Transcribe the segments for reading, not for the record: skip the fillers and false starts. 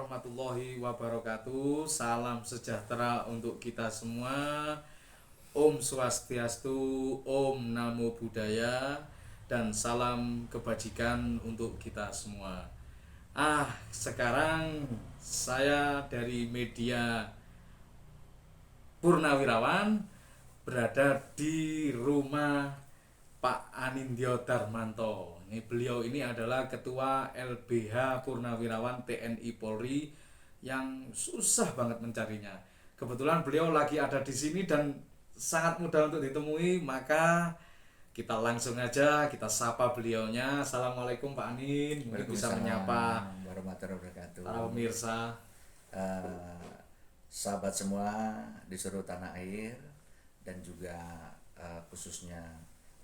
warahmatullahi wabarakatuh. Salam sejahtera untuk kita semua. Om Swastiastu, Om Namo Buddhaya, dan salam kebajikan untuk kita semua. Sekarang saya dari media Purnawirawan berada di rumah Pak Anindyo Darmanto. Beliau ini adalah Ketua LBH Purnawirawan TNI Polri yang susah banget mencarinya. Kebetulan beliau lagi ada di sini dan sangat mudah untuk ditemui, maka kita langsung aja kita sapa beliaunya. Assalamualaikum Pak Anin, mungkin bisa menyapa warahmatullahi wabarakatuh. para pemirsa. Sahabat semua di seluruh tanah air dan juga khususnya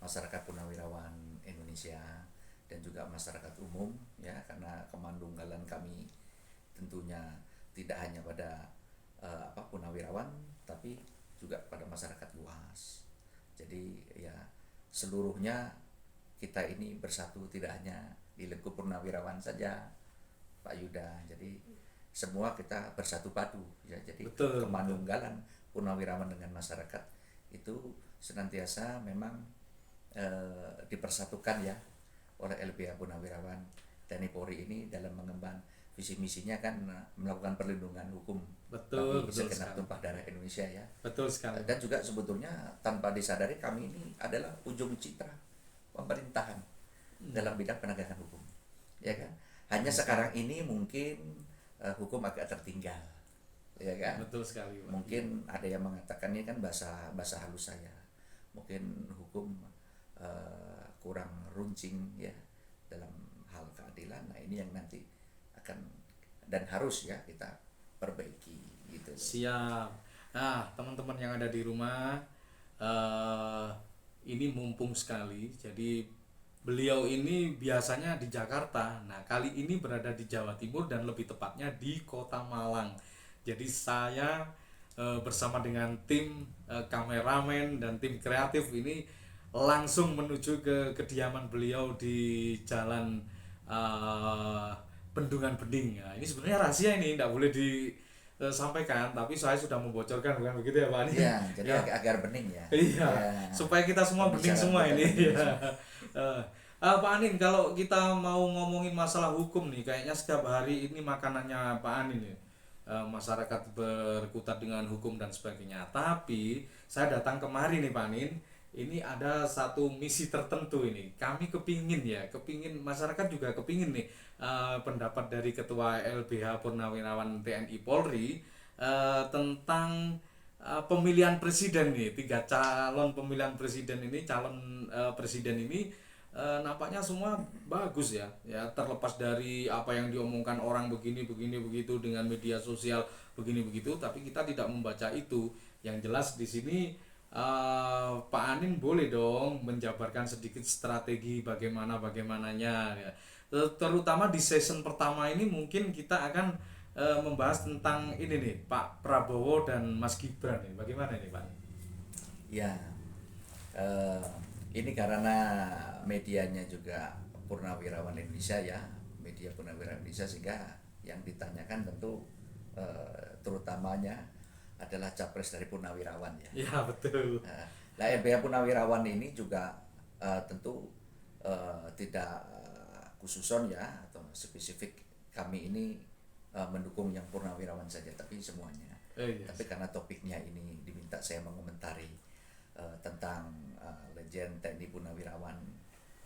masyarakat Purnawirawan Indonesia dan juga masyarakat umum ya, karena kemandunggalan kami tentunya tidak hanya pada Purnawirawan tapi juga pada masyarakat luas. Jadi ya seluruhnya kita ini bersatu, tidak hanya di lingkup Purnawirawan saja Pak Yuda. Jadi semua kita bersatu padu ya. Jadi Betul. kemandunggalan Purnawirawan dengan masyarakat itu senantiasa memang dipersatukan ya oleh LBH Purnawirawan TNI Polri ini dalam mengemban visi misinya kan melakukan perlindungan hukum Betul, bagi betul segenap sekali. tumpah darah Indonesia ya. Betul sekali. Dan juga sebetulnya tanpa disadari kami ini adalah ujung citra pemerintahan dalam bidang penegakan hukum, ya kan. Hanya sekarang ini mungkin hukum agak tertinggal, ya kan. Betul sekali, Pak. Mungkin ada yang mengatakan ini kan bahasa halus saya, mungkin hukum kurang runcing ya dalam hal keadilan. Nah ini yang nanti akan dan harus ya kita perbaiki gitu. Siap. Nah, teman-teman yang ada di rumah, ini mumpung sekali. Jadi beliau ini biasanya di Jakarta. Nah, kali ini berada di Jawa Timur dan lebih tepatnya di Kota Malang. Jadi saya bersama dengan tim kameramen dan tim kreatif ini langsung menuju ke kediaman beliau di Jalan Bendungan Bening. Nah, ini sebenarnya rahasia, ini tidak boleh disampaikan, tapi saya sudah membocorkan, bukan begitu ya Pak Ani? Iya, jadi Ya. agar bening ya. Iya, Ya. supaya kita semua bening Pembicaraan semua kita ini. bening Ya. Pak Anin, kalau kita mau ngomongin masalah hukum nih, kayaknya setiap hari ini makanannya Pak Anin nih. Masyarakat berkutat dengan hukum dan sebagainya. Tapi saya datang kemari nih Pak Anin, ini ada satu misi tertentu ini. Kami kepingin masyarakat juga kepingin nih pendapat dari Ketua LBH Purnawirawan TNI Polri tentang pemilihan presiden nih. 3 calon pemilihan presiden ini, calon presiden ini nampaknya semua bagus ya. Ya, terlepas dari apa yang diomongkan orang begini begitu dengan media sosial begini begitu, tapi kita tidak membaca itu. Yang jelas di sini Pak Anin boleh dong menjabarkan sedikit strategi bagaimananya ya. Terutama di season pertama ini mungkin kita akan membahas tentang ini nih, Pak Prabowo dan Mas Gibran nih. Bagaimana ini, Pak? Ya, eh, ini karena medianya juga Purnawirawan Indonesia ya, media Purnawirawan Indonesia, sehingga yang ditanyakan tentu terutamanya adalah capres dari Purnawirawan ya. Ya, betul. Nah, LBH Purnawirawan ini juga tentu tidak khususon ya atau spesifik kami ini mendukung yang Purnawirawan saja, tapi semuanya. Yes. Tapi karena topiknya ini diminta saya mengomentari tentang legend TNI Purnawirawan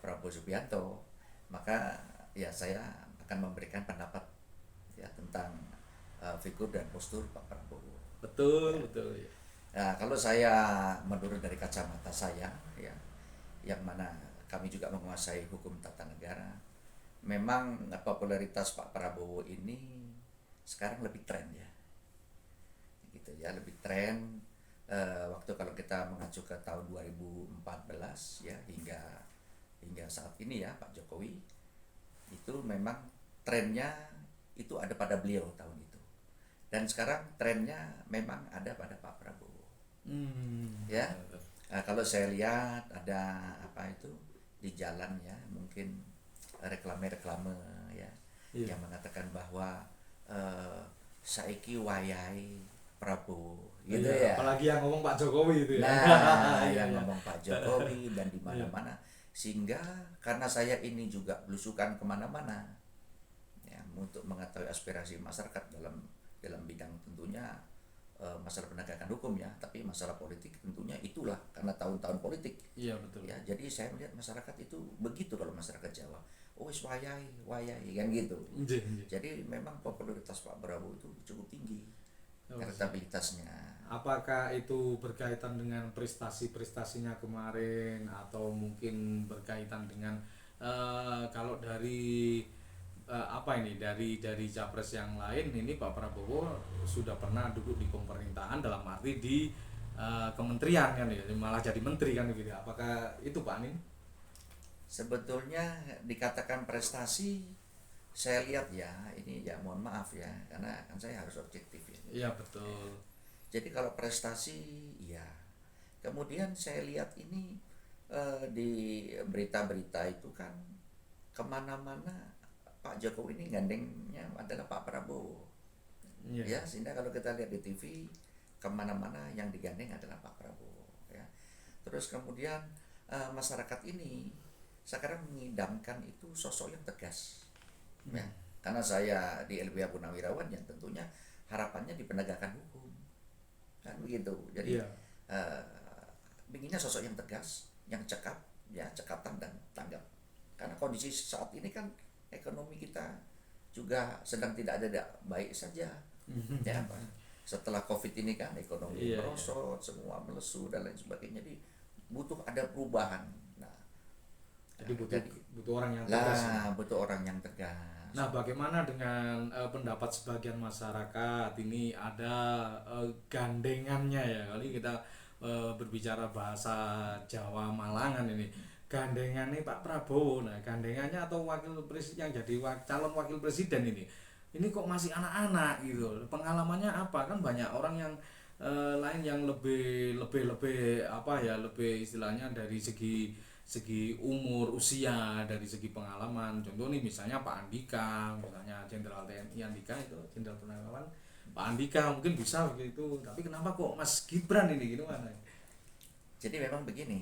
Prabowo Subianto, maka ya saya akan memberikan pendapat ya tentang figur dan postur Pak Prabowo. Betul, betul ya. Nah, kalau saya menurut dari kacamata saya ya, yang mana kami juga menguasai hukum tata negara, memang popularitas Pak Prabowo ini sekarang lebih tren ya, gitu ya, lebih tren. Waktu kalau kita mengacu ke tahun 2014 ya hingga saat ini ya, Pak Jokowi itu memang trennya itu ada pada beliau tahun itu, dan sekarang trennya memang ada pada Pak Prabowo. Ya, kalau saya lihat ada apa itu di jalan ya, mungkin reklame ya, yang mengatakan bahwa eh, saiki wayahe Prabowo gitu Iya, ya. apalagi yang ngomong Pak Jokowi itu ya. Nah, Iya, yang iya. ngomong Pak Jokowi dan di Iya. mana-mana, sehingga karena saya ini juga belusukan kemana-mana, ya, untuk mengetahui aspirasi masyarakat dalam bidang tentunya masalah penegakan hukum ya, tapi masalah politik tentunya itulah karena tahun-tahun politik. Iya, betul. Ya, jadi saya melihat masyarakat itu begitu kalau masyarakat Jawa. Oh, wis wayahe, wayahe kan gitu. Nggih, nggih. Jadi memang popularitas Pak Prabowo itu cukup tinggi, Oh, elektabilitasnya. apakah itu berkaitan dengan prestasi-prestasinya kemarin atau mungkin berkaitan dengan kalau dari apa ini dari capres yang lain ini Pak Prabowo sudah pernah duduk di pemerintahan dalam arti di kementerian kan ya, malah jadi menteri kan gitu. Apakah itu Pak Anin? Sebetulnya dikatakan prestasi, saya lihat ya, ini ya mohon maaf ya, karena kan saya harus objektif ya. Iya betul. Jadi kalau prestasi, ya. Kemudian saya lihat ini di berita-berita itu kan kemana-mana Pak Jokowi ini gandengnya adalah Pak Prabowo. Iya. Ya, sehingga kalau kita lihat di TV kemana-mana yang digandeng adalah Pak Prabowo. Ya. Terus kemudian masyarakat ini sekarang mengidamkan itu sosok yang tegas. Ya, karena saya di LBH Purnawirawan yang tentunya harapannya di penegakan hukum kan begitu. Jadi Iya. inginnya sosok yang tegas, yang cekap, ya cekatan dan tanggap. Karena kondisi saat ini kan ekonomi kita juga sedang tidak ada baik saja. Ya, Pak. Setelah Covid ini kan ekonomi Iya, merosot, semua melesu dan lain sebagainya. Jadi butuh ada perubahan. Nah, Jadi jadi butuh orang yang tegas. Ya. butuh orang yang tegas. Nah, bagaimana dengan pendapat sebagian masyarakat? Ini ada gandengannya ya. Kali kita berbicara bahasa Jawa Malangan ini. Gandengannya Pak Prabowo. Nah, gandengannya atau wakil presiden yang jadi calon wakil presiden ini. Ini kok masih anak-anak gitu. Pengalamannya apa? Kan banyak orang yang lain yang lebih apa ya, lebih istilahnya dari segi umur, usia, dari segi pengalaman. Contoh nih misalnya Pak Andika, misalnya Jenderal TNI Andika itu, Jenderal Purnawirawan, Pak Andika mungkin bisa begitu. Tapi kenapa kok Mas Gibran ini gimana? Jadi memang begini,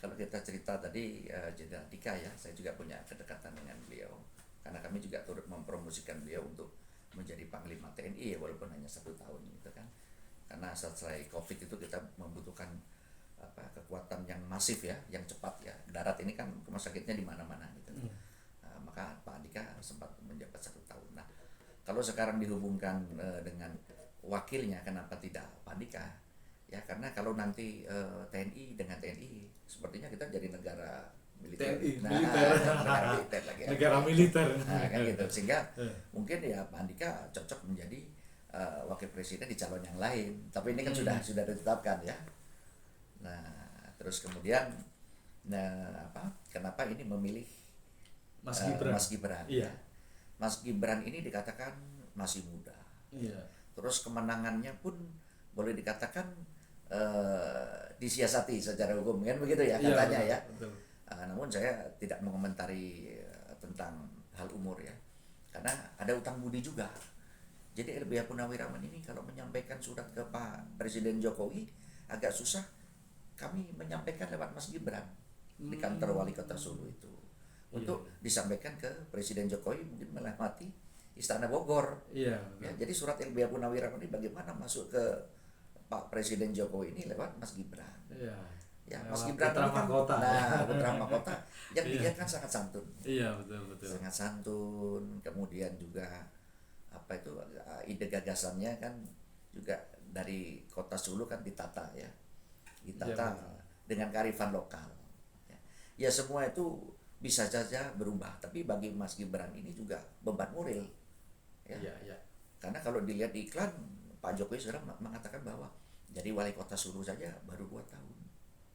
kalau kita cerita tadi Jenderal Andika ya, saya juga punya kedekatan dengan beliau. Karena kami juga turut mempromosikan beliau untuk menjadi Panglima TNI ya, walaupun hanya 1 tahun gitu kan. Karena setelah Covid itu kita membutuhkan kekuatan yang masif ya, yang cepat ya. Darat ini kan rumah sakitnya di mana-mana gitu. Maka Pak Andika sempat menjabat 1 tahun. Nah, kalau sekarang dihubungkan dengan wakilnya, kenapa tidak Pak Andika? Ya karena kalau nanti TNI dengan TNI, sepertinya kita jadi negara militer. TNI, Nah, militer. negara militer lagi. Negara militer. Nah, kan gitu. Sehingga mungkin ya Pak Andika cocok menjadi wakil presiden di calon yang lain. Tapi ini kan sudah ditetapkan ya. Nah, terus kemudian kenapa ini memilih Mas Gibran. Mas Gibran? Iya. Ya. Mas Gibran ini dikatakan masih muda. Iya. Terus kemenangannya pun boleh dikatakan disiasati secara hukum kan begitu ya katanya Iya, ya. betul. Namun saya tidak mengomentari tentang hal umur ya, karena ada utang budi juga. Jadi LBH Purnawirawan ini kalau menyampaikan surat ke Pak Presiden Jokowi agak susah. Kami menyampaikan lewat Mas Gibran di kantor wali kota Solo itu untuk disampaikan ke Presiden Jokowi, mungkin melewati Istana Bogor. Iya. Ya, jadi surat LBH Purnawirawan ini bagaimana masuk ke Pak Presiden Jokowi ini lewat Mas Gibran. Iya. Ya, Mas Gibran Putra ini kan, Mahkota. putra mahkota yang dilihat kan sangat santun. Iya, betul. Sangat santun, kemudian juga ide gagasannya kan juga dari kota Solo kan ditata ya. Ditata dengan kearifan lokal. Ya semua itu bisa saja berubah, tapi bagi Mas Gibran ini juga beban moral. Ya. Iya. Karena kalau dilihat di iklan, Pak Jokowi sudah mengatakan bahwa jadi wali kota Solo saja baru 2 tahun.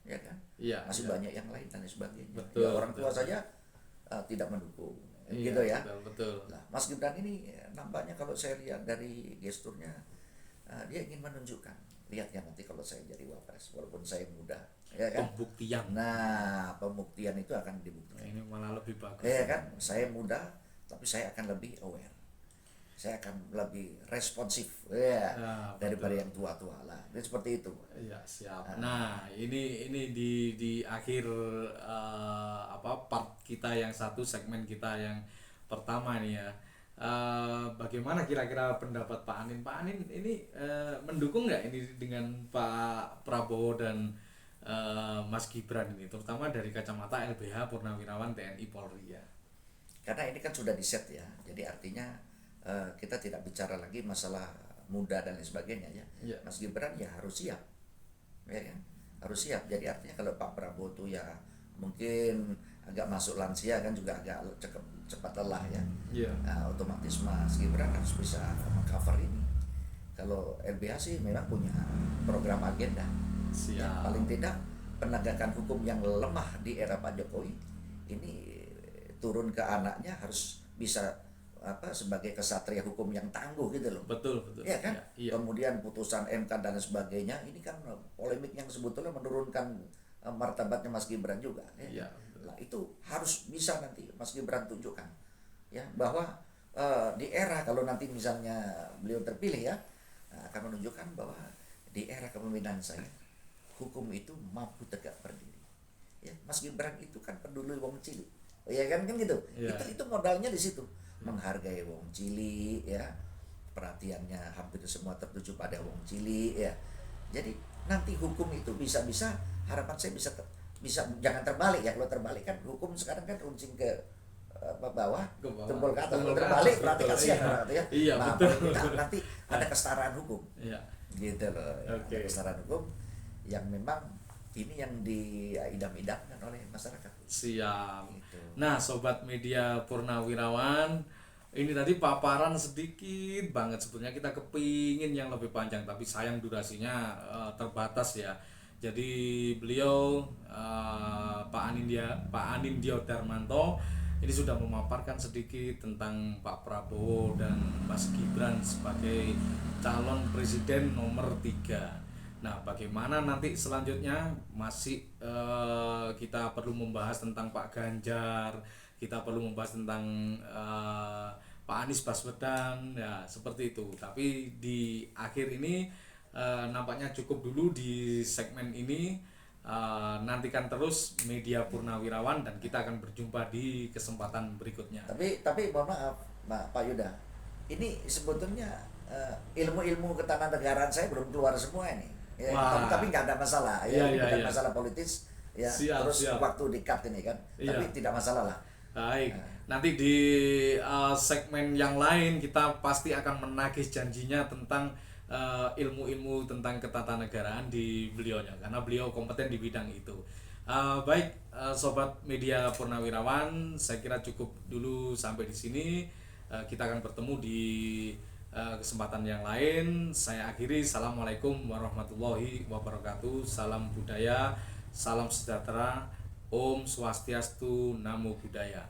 Ya kan? Iya. Masih banyak yang lain dan lain sebagainya. Betul, ya, orang tua betul. saja tidak mendukung. Iya, Gitu ya. Betul. Nah, Mas Gibran ini nampaknya kalau saya lihat dari gesturnya dia ingin menunjukkan, lihat ya nanti kalau saya jadi wapres walaupun saya muda, ya kan? Pembuktian. Nah, pembuktian itu akan dibuktikan. Ini malah lebih bagus. Ya kan? Saya muda tapi saya akan lebih aware. saya akan lebih responsif ya Ya, daripada betul. yang tua-tua lah. Jadi seperti itu. Iya, siap. Nah, ini di akhir part kita yang satu, segmen kita yang pertama nih ya. Bagaimana kira-kira pendapat Pak Anin? Pak Anin ini mendukung nggak ini dengan Pak Prabowo dan Mas Gibran ini, terutama dari kacamata LBH Purnawirawan TNI Polri ya. Karena ini kan sudah di set ya. Jadi artinya kita tidak bicara lagi masalah muda dan lain sebagainya ya. Iya. Mas Gibran ya harus siap. Ya kan? Harus siap. Jadi artinya kalau Pak Prabowo tuh ya mungkin agak masuk lansia kan juga agak cepat lelah ya. Iya. Nah, otomatis Mas Gibran harus bisa mengcover ini. Kalau LBH sih memang punya program agenda. Ya, Siap. paling tidak penegakan hukum yang lemah di era Pak Jokowi ini turun ke anaknya harus bisa sebagai kesatria hukum yang tangguh gitu loh. Betul, betul. Iya kan? Iya. Kemudian putusan MK dan sebagainya ini kan polemik yang sebetulnya menurunkan martabatnya Mas Gibran juga ya. Iya. Lah itu harus bisa nanti Mas Gibran tunjukkan ya bahwa di era kalau nanti misalnya beliau terpilih ya akan menunjukkan bahwa di era kepemimpinan saya hukum itu mampu tegak berdiri. Ya, Mas Gibran itu kan peduli wong cilik. Oh, ya kan gitu. Iya. Itu modalnya di situ. Menghargai wong cilik ya. Perhatiannya hampir semua tertuju pada wong cilik ya. Jadi nanti hukum itu bisa harapan saya bisa jangan terbalik ya. Kalau terbalik kan hukum sekarang kan runcing ke bawah, Ke bawah. tumpul ke atas. Tumpul Kalau ke terbalik atas, berarti betul. kasihan Iya. berarti ya. Iya, Nah, betul. paling tidak nanti ada kesetaraan hukum. Iya. Gitu loh. Ya. Oke. Ada kesetaraan hukum yang memang ini yang diidam-idamkan oleh masyarakat. Siap. Gitu. Nah, sobat media Purnawirawan, ini tadi paparan sedikit banget, sebetulnya kita kepingin yang lebih panjang tapi sayang durasinya terbatas ya. Jadi beliau Pak Anindya Darmanto ini sudah memaparkan sedikit tentang Pak Prabowo dan Mas Gibran sebagai calon presiden nomor 3. Nah, bagaimana nanti selanjutnya masih kita perlu membahas tentang Pak Ganjar, kita perlu membahas tentang Pak Anies Baswedan, ya seperti itu. Tapi di akhir ini nampaknya cukup dulu di segmen ini. Nantikan terus media Purnawirawan dan kita akan berjumpa di kesempatan berikutnya. Tapi mohon maaf, Pak Yuda. Ini sebetulnya ilmu-ilmu ketatanegaraan saya belum keluar semua ini. Ya, Wah. tapi nggak ada masalah ya, Iya, ini iya, bukan iya. masalah politis ya. Siap, Terus siap. waktu di-cut ini kan. Iya. Tapi tidak masalah lah. Baik, nanti di segmen yang lain kita pasti akan menagih janjinya tentang ilmu-ilmu tentang ketatanegaraan di beliaunya karena beliau kompeten di bidang itu. Baik, sobat media Purnawirawan, saya kira cukup dulu sampai di sini. Kita akan bertemu di kesempatan yang lain. Saya akhiri. Assalamualaikum warahmatullahi wabarakatuh. Salam budaya, salam sejahtera. Om Swastiastu, Namo Buddhaya.